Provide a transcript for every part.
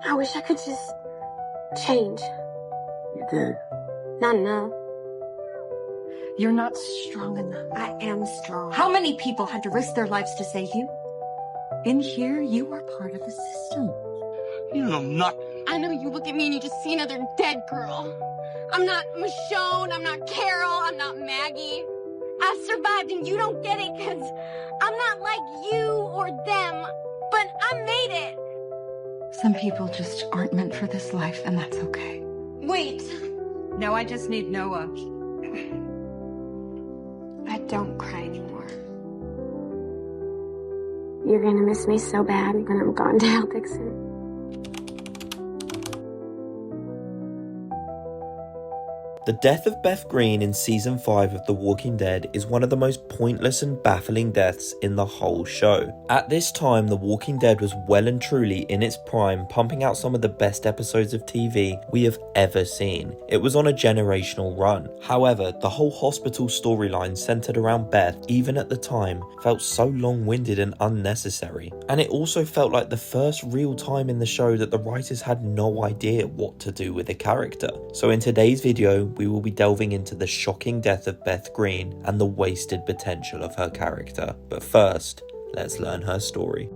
I wish I could just change. You did. Not enough. You're not strong enough. I am strong. How many people had to risk their lives to save you? In here, you are part of the system. You know nothing. I know you look at me and you just see another dead girl. I'm not Michonne, I'm not Carol, I'm not Maggie. I survived and you don't get it because I'm not like you or them, but I made it. Some people just aren't meant for this life, and that's okay. Wait. No, I just need Noah. I don't cry anymore. You're gonna miss me so bad when I'm gone, Dale Dixon. The death of Beth Green in Season 5 of The Walking Dead is one of the most pointless and baffling deaths in the whole show. At this time, The Walking Dead was well and truly in its prime, pumping out some of the best episodes of TV we have ever seen. It was on a generational run. However, the whole hospital storyline centered around Beth, even at the time, felt so long-winded and unnecessary. And it also felt like the first real time in the show that the writers had no idea what to do with the character. So in today's video, we will be delving into the shocking death of Beth Green and the wasted potential of her character. But first, let's learn her story.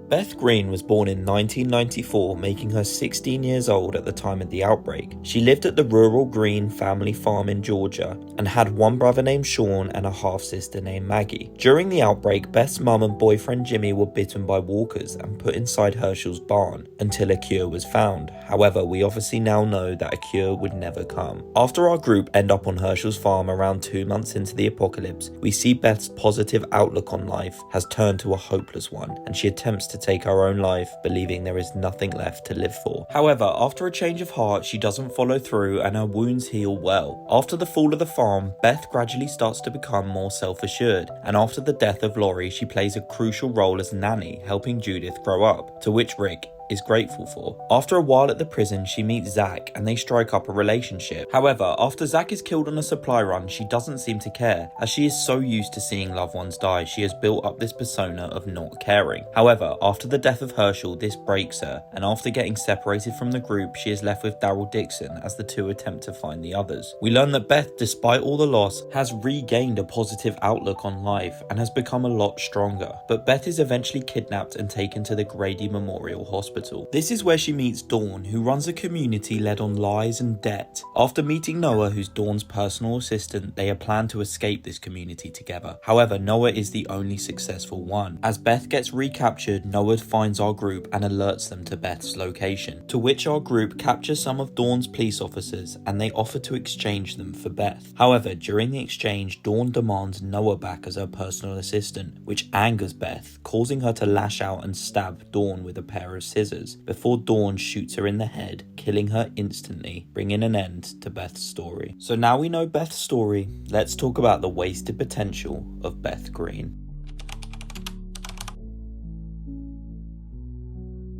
Beth Green was born in 1994, making her 16 years old at the time of the outbreak. She lived at the rural Green family farm in Georgia and had one brother named Sean and a half-sister named Maggie. During the outbreak, Beth's mum and boyfriend Jimmy were bitten by walkers and put inside Herschel's barn until a cure was found. However, we obviously now know that a cure would never come. After our group end up on Herschel's farm around 2 months into the apocalypse, we see Beth's positive outlook on life has turned to a hopeless one, and she attempts to take her own life, believing there is nothing left to live for. However, after a change of heart, she doesn't follow through and her wounds heal well. After the fall of the farm, Beth gradually starts to become more self-assured, and after the death of Laurie, she plays a crucial role as nanny, helping Judith grow up, to which Rick is grateful for. After a while at the prison, she meets Zach and they strike up a relationship. However, after Zach is killed on a supply run, she doesn't seem to care, as she is so used to seeing loved ones die, she has built up this persona of not caring. However, after the death of Herschel, this breaks her, and after getting separated from the group, she is left with Daryl Dixon as the two attempt to find the others. We learn that Beth, despite all the loss, has regained a positive outlook on life and has become a lot stronger, but Beth is eventually kidnapped and taken to the Grady Memorial Hospital. This is where she meets Dawn, who runs a community led on lies and debt. After meeting Noah, who's Dawn's personal assistant, they have planned to escape this community together. However, Noah is the only successful one. As Beth gets recaptured, Noah finds our group and alerts them to Beth's location, to which our group captures some of Dawn's police officers and they offer to exchange them for Beth. However, during the exchange, Dawn demands Noah back as her personal assistant, which angers Beth, causing her to lash out and stab Dawn with a pair of scissors before Dawn shoots her in the head, killing her instantly, bringing an end to Beth's story. So now we know Beth's story, let's talk about the wasted potential of Beth Green.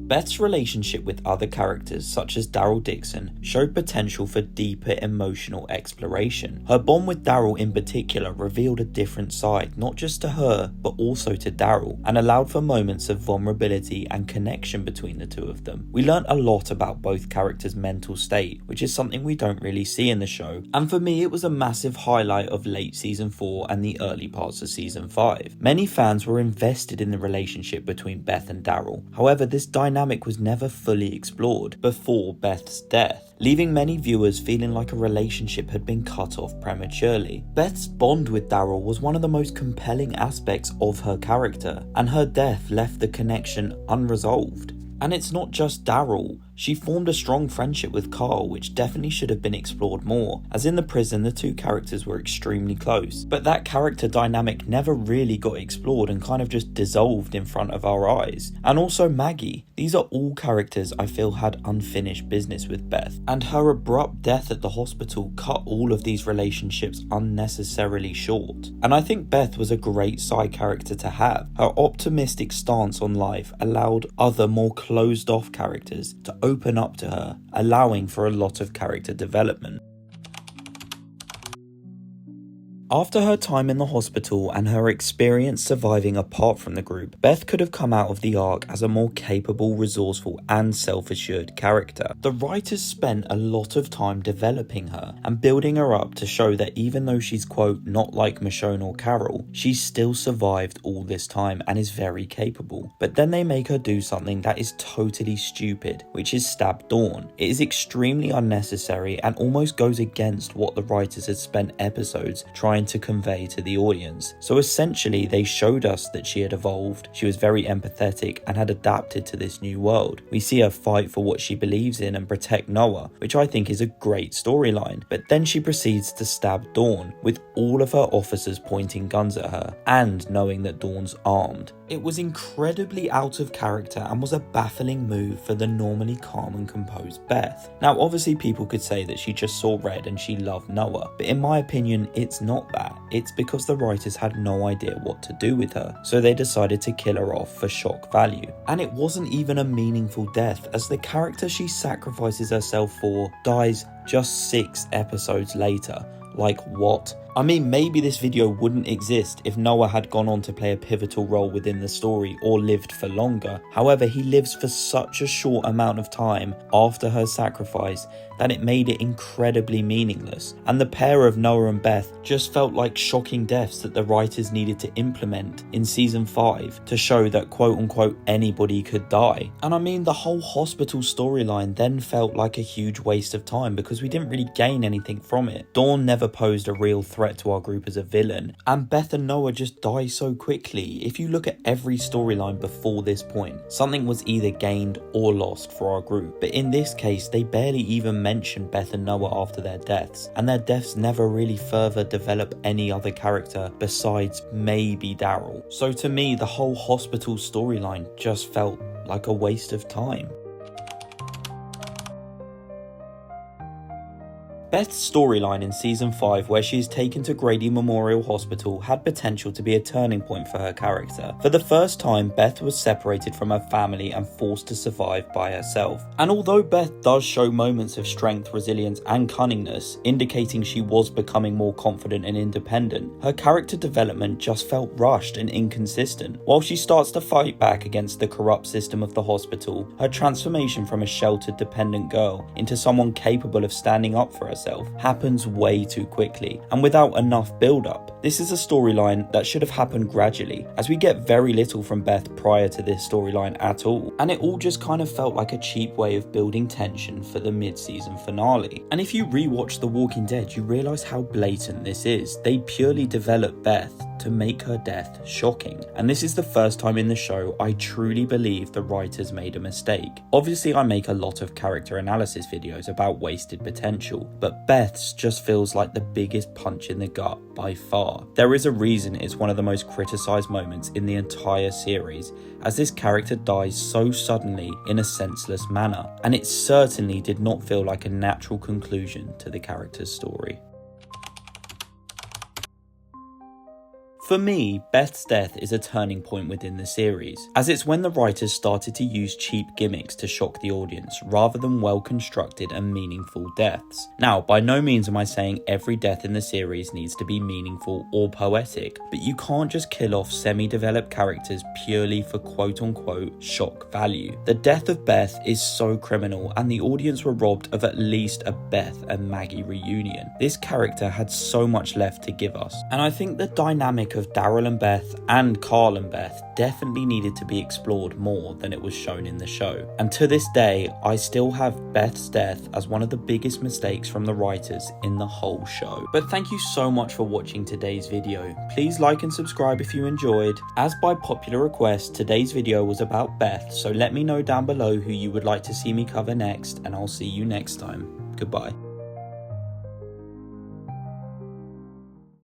Beth's relationship with other characters such as Daryl Dixon showed potential for deeper emotional exploration. Her bond with Daryl in particular revealed a different side, not just to her, but also to Daryl, and allowed for moments of vulnerability and connection between the two of them. We learnt a lot about both characters' mental state, which is something we don't really see in the show, and for me it was a massive highlight of late Season 4 and the early parts of Season 5. Many fans were invested in the relationship between Beth and Daryl. However, this dynamic was never fully explored before Beth's death, leaving many viewers feeling like a relationship had been cut off prematurely. Beth's bond with Daryl was one of the most compelling aspects of her character, and her death left the connection unresolved. And it's not just Daryl. She formed a strong friendship with Carl, which definitely should have been explored more, as in the prison the two characters were extremely close. But that character dynamic never really got explored and kind of just dissolved in front of our eyes. And also Maggie. These are all characters I feel had unfinished business with Beth, and her abrupt death at the hospital cut all of these relationships unnecessarily short. And I think Beth was a great side character to have. Her optimistic stance on life allowed other more closed off characters to open up to her, allowing for a lot of character development. After her time in the hospital and her experience surviving apart from the group, Beth could have come out of the arc as a more capable, resourceful and self-assured character. The writers spent a lot of time developing her and building her up to show that even though she's quote not like Michonne or Carol, she's still survived all this time and is very capable. But then they make her do something that is totally stupid, which is stab Dawn. It is extremely unnecessary and almost goes against what the writers had spent episodes trying to convey to the audience. So essentially they showed us that she had evolved, she was very empathetic and had adapted to this new world. We see her fight for what she believes in and protect Noah, which I think is a great storyline. But then she proceeds to stab Dawn, with all of her officers pointing guns at her and knowing that Dawn's armed. It was incredibly out of character and was a baffling move for the normally calm and composed Beth. Now obviously people could say that she just saw red and she loved Noah, but in my opinion it's not that. It's because the writers had no idea what to do with her, so they decided to kill her off for shock value. And it wasn't even a meaningful death, as the character she sacrifices herself for dies just 6 episodes later. Like what? I mean, maybe this video wouldn't exist if Noah had gone on to play a pivotal role within the story or lived for longer. However, he lives for such a short amount of time after her sacrifice that it made it incredibly meaningless. And the pair of Noah and Beth just felt like shocking deaths that the writers needed to implement in season 5 to show that quote unquote anybody could die. And I mean, the whole hospital storyline then felt like a huge waste of time because we didn't really gain anything from it. Dawn never posed a real threat to our group as a villain, and Beth and Noah just die so quickly. If you look at every storyline before this point, something was either gained or lost for our group, but in this case they barely even mention Beth and Noah after their deaths, and their deaths never really further develop any other character besides maybe Daryl. So to me, the whole hospital storyline just felt like a waste of time. Beth's storyline in season 5, where she is taken to Grady Memorial Hospital, had potential to be a turning point for her character. For the first time, Beth was separated from her family and forced to survive by herself. And although Beth does show moments of strength, resilience and cunningness, indicating she was becoming more confident and independent, her character development just felt rushed and inconsistent. While she starts to fight back against the corrupt system of the hospital, her transformation from a sheltered, dependent girl into someone capable of standing up for herself happens way too quickly and without enough build-up. This is a storyline that should have happened gradually, as we get very little from Beth prior to this storyline at all, and it all just kind of felt like a cheap way of building tension for the mid-season finale. And if you rewatch The Walking Dead, you realise how blatant this is. They purely develop Beth to make her death shocking, and this is the first time in the show I truly believe the writers made a mistake. Obviously I make a lot of character analysis videos about wasted potential, but Beth's just feels like the biggest punch in the gut by far. There is a reason it's one of the most criticised moments in the entire series, as this character dies so suddenly in a senseless manner, and it certainly did not feel like a natural conclusion to the character's story. For me, Beth's death is a turning point within the series, as it's when the writers started to use cheap gimmicks to shock the audience rather than well-constructed and meaningful deaths. Now, by no means am I saying every death in the series needs to be meaningful or poetic, but you can't just kill off semi-developed characters purely for quote-unquote shock value. The death of Beth is so criminal, and the audience were robbed of at least a Beth and Maggie reunion. This character had so much left to give us, and I think the dynamic of Daryl and Beth and Carl and Beth definitely needed to be explored more than it was shown in the show. And to this day, I still have Beth's death as one of the biggest mistakes from the writers in the whole show. But thank you so much for watching today's video. Please like and subscribe if you enjoyed. As by popular request, today's video was about Beth, so let me know down below who you would like to see me cover next, and I'll see you next time. Goodbye.